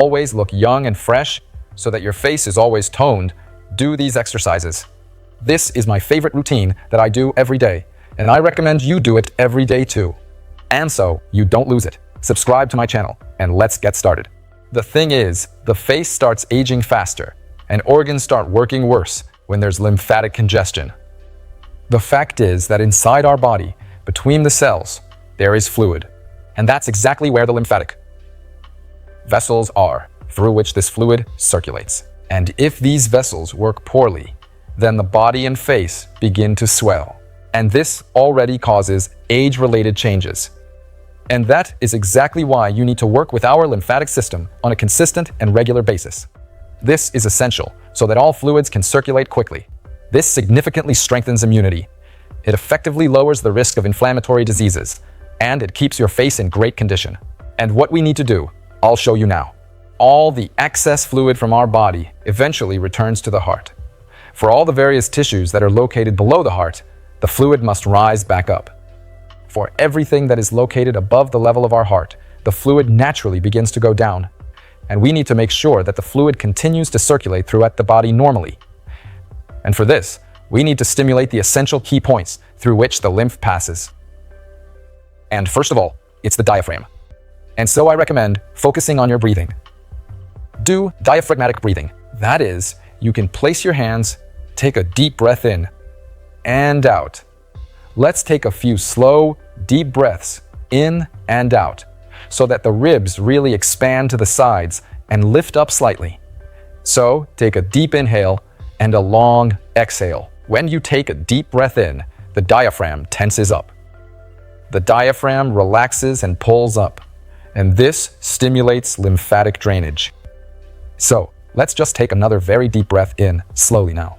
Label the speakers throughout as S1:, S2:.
S1: always look young and fresh so that your face is always toned, do these exercises. This is my favorite routine that I do every day, and I recommend you do it every day too. And so you don't lose it. Subscribe to my channel, and let's get started. The thing is, the face starts aging faster, and organs start working worse when there's lymphatic congestion. The fact is that inside our body, between the cells, there is fluid, and that's exactly where the lymphatic vessels are, through which this fluid circulates. And if these vessels work poorly, then the body and face begin to swell. And this already causes age-related changes. And that is exactly why you need to work with our lymphatic system on a consistent and regular basis. This is essential so that all fluids can circulate quickly. This significantly strengthens immunity. It effectively lowers the risk of inflammatory diseases, and it keeps your face in great condition. And what we need to do, I'll show you now. All the excess fluid from our body eventually returns to the heart. For all the various tissues that are located below the heart, the fluid must rise back up. For everything that is located above the level of our heart, the fluid naturally begins to go down, and we need to make sure that the fluid continues to circulate throughout the body normally. And for this, we need to stimulate the essential key points through which the lymph passes. And first of all, it's the diaphragm. And so I recommend focusing on your breathing. Do diaphragmatic breathing. That is, you can place your hands, take a deep breath in and out. Let's take a few slow, deep breaths in and out so that the ribs really expand to the sides and lift up slightly. So take a deep inhale and a long exhale. When you take a deep breath in, the diaphragm tenses up. The diaphragm relaxes and pulls up, and this stimulates lymphatic drainage. So let's just take another very deep breath in slowly now.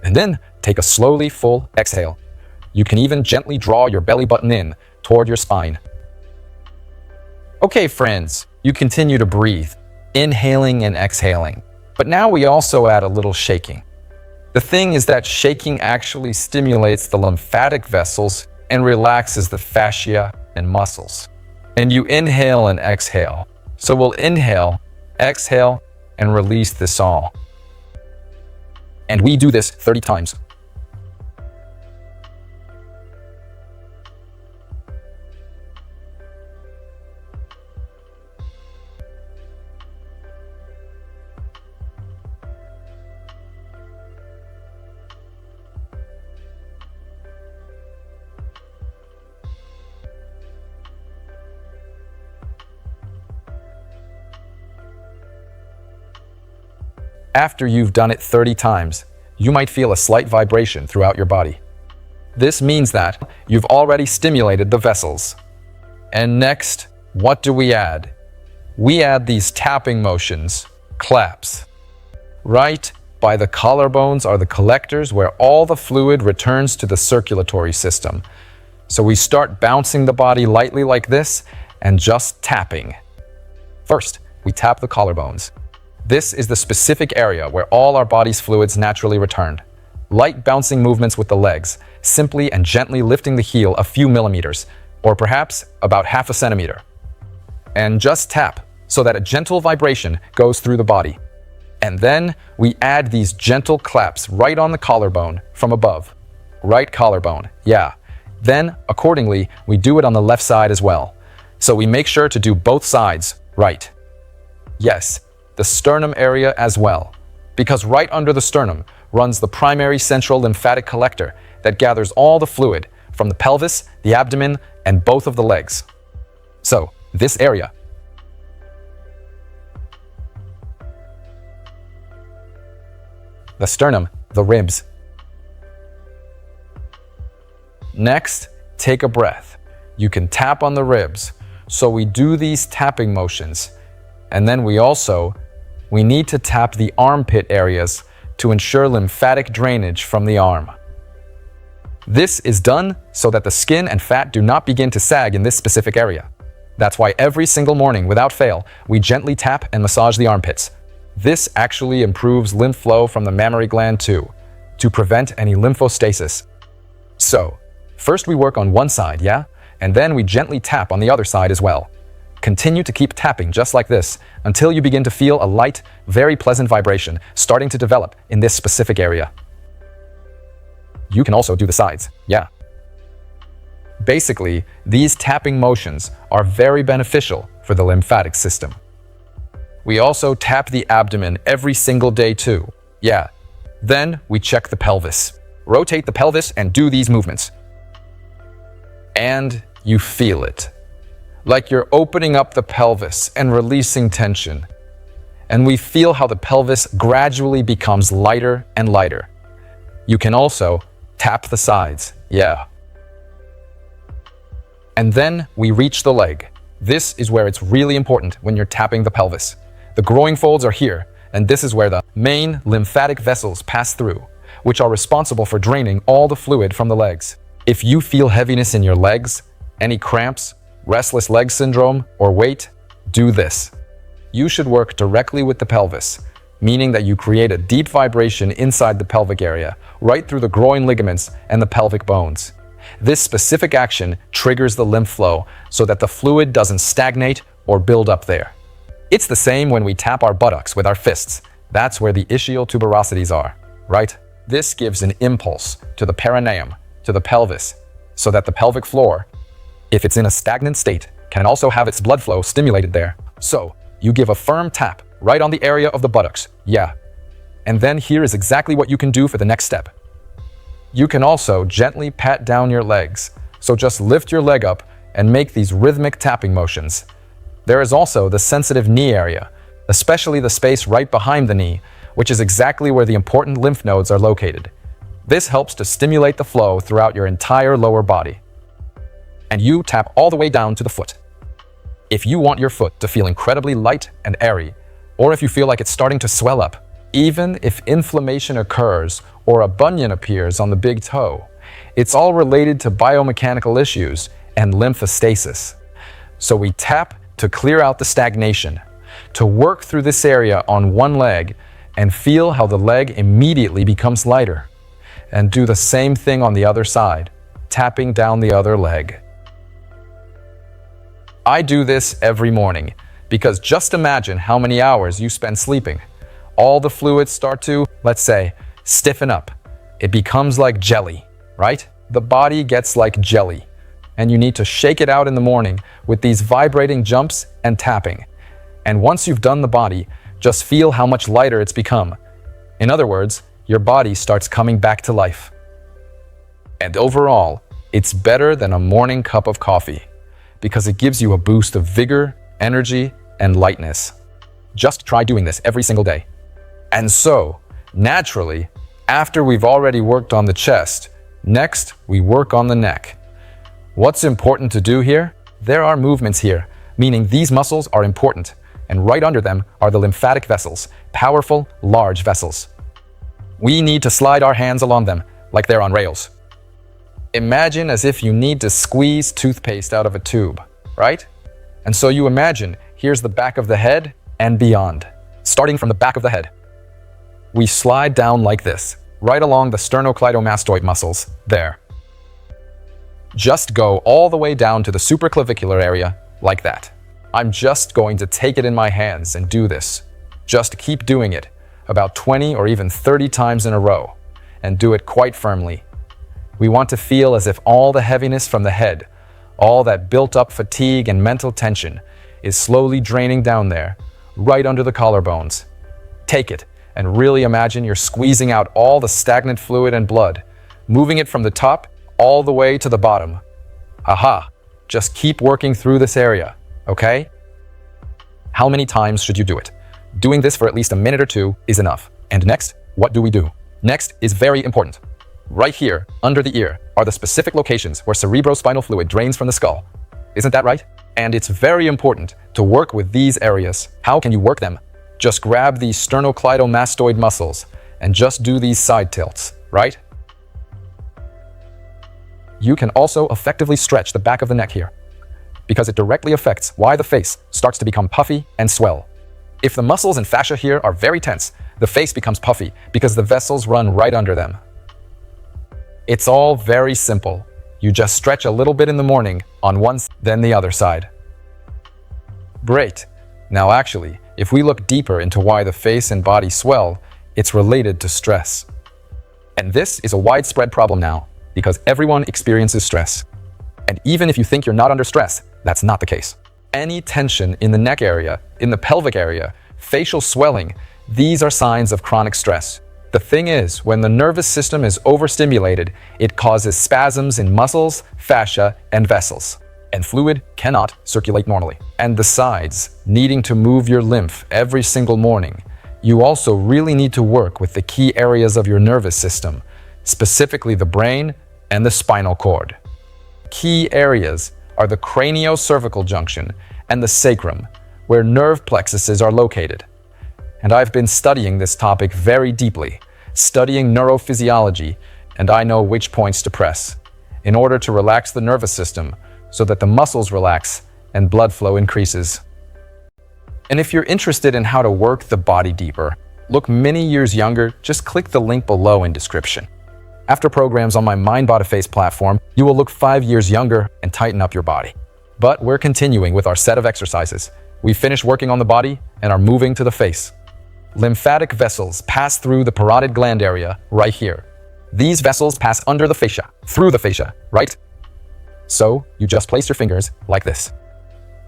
S1: And then take a slowly full exhale. You can even gently draw your belly button in toward your spine. Okay, friends, you continue to breathe, inhaling and exhaling. But now we also add a little shaking. The thing is that shaking actually stimulates the lymphatic vessels and relaxes the fascia and muscles. And you inhale and exhale. So we'll inhale, exhale, and release this all. And we do this 30 times. After you've done it 30 times, you might feel a slight vibration throughout your body. This means that you've already stimulated the vessels. And next, what do we add? We add these tapping motions, claps. Right by the collarbones are the collectors where all the fluid returns to the circulatory system. So we start bouncing the body lightly like this and just tapping. First, we tap the collarbones. This is the specific area where all our body's fluids naturally return. Light bouncing movements with the legs, simply and gently lifting the heel a few millimeters, or perhaps about half a centimeter. And just tap so that a gentle vibration goes through the body. And then we add these gentle claps right on the collarbone from above. Right collarbone, yeah. Then, accordingly, we do it on the left side as well. So we make sure to do both sides right. Yes, the sternum area as well, because right under the sternum runs the primary central lymphatic collector that gathers all the fluid from the pelvis, the abdomen, and both of the legs. So, this area. The sternum, the ribs. Next, take a breath. You can tap on the ribs. So we do these tapping motions. And then we need to tap the armpit areas to ensure lymphatic drainage from the arm. This is done so that the skin and fat do not begin to sag in this specific area. That's why every single morning, without fail, we gently tap and massage the armpits. This actually improves lymph flow from the mammary gland too, to prevent any lymphostasis. So, first we work on one side, yeah? And then we gently tap on the other side as well. Continue to keep tapping just like this until you begin to feel a light, very pleasant vibration starting to develop in this specific area. You can also do the sides, yeah. Basically, these tapping motions are very beneficial for the lymphatic system. We also tap the abdomen every single day too, yeah. Then we check the pelvis. Rotate the pelvis and do these movements. And you feel it. Like you're opening up the pelvis and releasing tension. And we feel how the pelvis gradually becomes lighter and lighter. You can also tap the sides, yeah. And then we reach the leg. This is where it's really important when you're tapping the pelvis. The groin folds are here, and this is where the main lymphatic vessels pass through, which are responsible for draining all the fluid from the legs. If you feel heaviness in your legs, any cramps, restless leg syndrome, or weight, do this. You should work directly with the pelvis, meaning that you create a deep vibration inside the pelvic area, right through the groin ligaments and the pelvic bones. This specific action triggers the lymph flow so that the fluid doesn't stagnate or build up there. It's the same when we tap our buttocks with our fists. That's where the ischial tuberosities are, right? This gives an impulse to the perineum, to the pelvis, so that the pelvic floor, if it's in a stagnant state, can also have its blood flow stimulated there. So, you give a firm tap right on the area of the buttocks, yeah. And then here is exactly what you can do for the next step. You can also gently pat down your legs, so just lift your leg up and make these rhythmic tapping motions. There is also the sensitive knee area, especially the space right behind the knee, which is exactly where the important lymph nodes are located. This helps to stimulate the flow throughout your entire lower body. And you tap all the way down to the foot. If you want your foot to feel incredibly light and airy, or if you feel like it's starting to swell up, even if inflammation occurs or a bunion appears on the big toe, it's all related to biomechanical issues and lymphostasis. So we tap to clear out the stagnation, to work through this area on one leg and feel how the leg immediately becomes lighter. And do the same thing on the other side, tapping down the other leg. I do this every morning because just imagine how many hours you spend sleeping. All the fluids start to, let's say, stiffen up. It becomes like jelly, right? The body gets like jelly, and you need to shake it out in the morning with these vibrating jumps and tapping. And once you've done the body, just feel how much lighter it's become. In other words, your body starts coming back to life. And overall, it's better than a morning cup of coffee because it gives you a boost of vigor, energy, and lightness. Just try doing this every single day. And so, naturally, after we've already worked on the chest, next we work on the neck. What's important to do here? There are movements here, meaning these muscles are important, and right under them are the lymphatic vessels, powerful, large vessels. We need to slide our hands along them, like they're on rails. Imagine as if you need to squeeze toothpaste out of a tube, right? And so you imagine, here's the back of the head and beyond. Starting from the back of the head, we slide down like this, right along the sternocleidomastoid muscles, there. Just go all the way down to the supraclavicular area, like that. I'm just going to take it in my hands and do this. Just keep doing it, about 20 or even 30 times in a row, and do it quite firmly. We want to feel as if all the heaviness from the head, all that built-up fatigue and mental tension, is slowly draining down there, right under the collarbones. Take it, and really imagine you're squeezing out all the stagnant fluid and blood, moving it from the top all the way to the bottom. Aha! Just keep working through this area, okay? How many times should you do it? Doing this for at least a minute or two is enough. And next, what do we do? Next is very important. Right here, under the ear, are the specific locations where cerebrospinal fluid drains from the skull. Isn't that right? And it's very important to work with these areas. How can you work them? Just grab these sternocleidomastoid muscles and just do these side tilts, right? You can also effectively stretch the back of the neck here, because it directly affects why the face starts to become puffy and swell. If the muscles and fascia here are very tense, the face becomes puffy because the vessels run right under them. It's all very simple. You just stretch a little bit in the morning on one side, then the other side. Great. Now actually, if we look deeper into why the face and body swell, it's related to stress. And this is a widespread problem now, because everyone experiences stress. And even if you think you're not under stress, that's not the case. Any tension in the neck area, in the pelvic area, facial swelling, these are signs of chronic stress. The thing is, when the nervous system is overstimulated, it causes spasms in muscles, fascia, and vessels, and fluid cannot circulate normally. And besides needing to move your lymph every single morning, you also really need to work with the key areas of your nervous system, specifically the brain and the spinal cord. Key areas are the craniocervical junction and the sacrum, where nerve plexuses are located. And I've been studying this topic very deeply, studying neurophysiology, and I know which points to press in order to relax the nervous system so that the muscles relax and blood flow increases. And if you're interested in how to work the body deeper, look many years younger, just click the link below in description. After programs on my Mind Body Face platform, you will look 5 years younger and tighten up your body. But we're continuing with our set of exercises. We finished working on the body and are moving to the face. Lymphatic vessels pass through the parotid gland area right here. These vessels pass under the fascia, through the fascia, right? So you just place your fingers like this.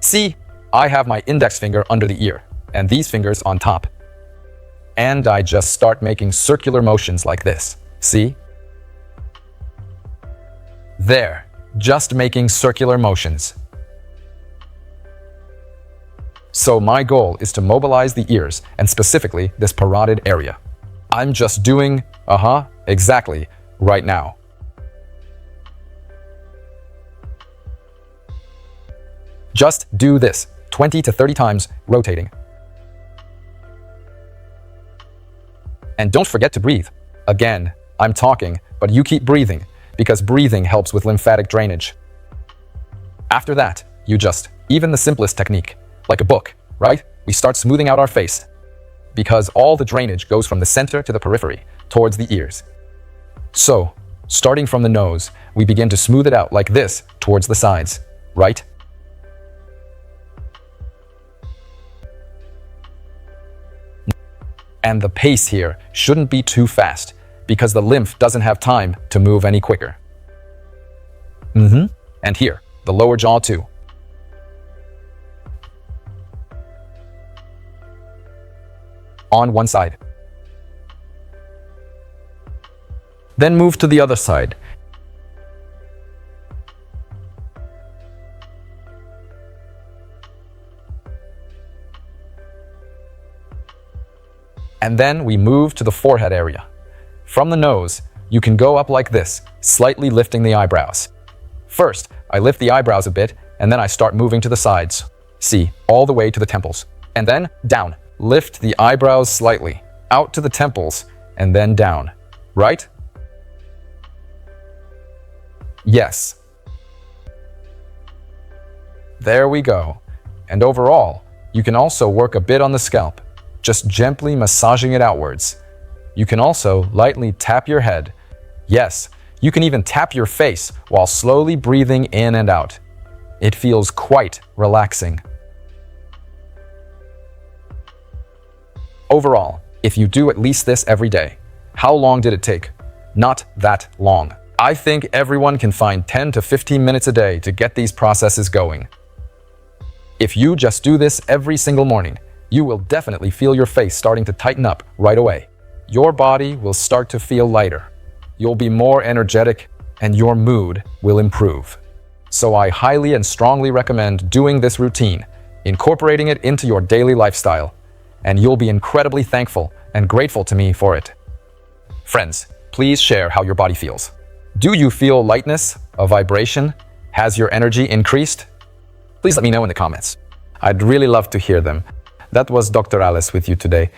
S1: See, I have my index finger under the ear and these fingers on top. And I just start making circular motions like this. See? There, just making circular motions. So my goal is to mobilize the ears and specifically this parotid area. I'm just doing, exactly, right now. Just do this 20 to 30 times, rotating. And don't forget to breathe. Again, I'm talking, but you keep breathing, because breathing helps with lymphatic drainage. After that, you just, even the simplest technique, like a book, right? We start smoothing out our face, because all the drainage goes from the center to the periphery, towards the ears. So, starting from the nose, we begin to smooth it out like this, towards the sides, right? And the pace here shouldn't be too fast, because the lymph doesn't have time to move any quicker. And here, the lower jaw too. On one side. Then move to the other side. And then we move to the forehead area. From the nose, you can go up like this, slightly lifting the eyebrows. First, I lift the eyebrows a bit, and then I start moving to the sides. See, all the way to the temples. And then, down. Lift the eyebrows slightly, out to the temples, and then down. Right? Yes. There we go. And overall, you can also work a bit on the scalp, just gently massaging it outwards. You can also lightly tap your head. Yes, you can even tap your face while slowly breathing in and out. It feels quite relaxing. Overall, if you do at least this every day, how long did it take? Not that long. I think everyone can find 10 to 15 minutes a day to get these processes going. If you just do this every single morning, you will definitely feel your face starting to tighten up right away. Your body will start to feel lighter. You'll be more energetic, and your mood will improve. So I highly and strongly recommend doing this routine, incorporating it into your daily lifestyle, and you'll be incredibly thankful and grateful to me for it. Friends, please share how your body feels. Do you feel lightness, a vibration? Has your energy increased? Please let me know in the comments. I'd really love to hear them. That was Dr. Alice with you today.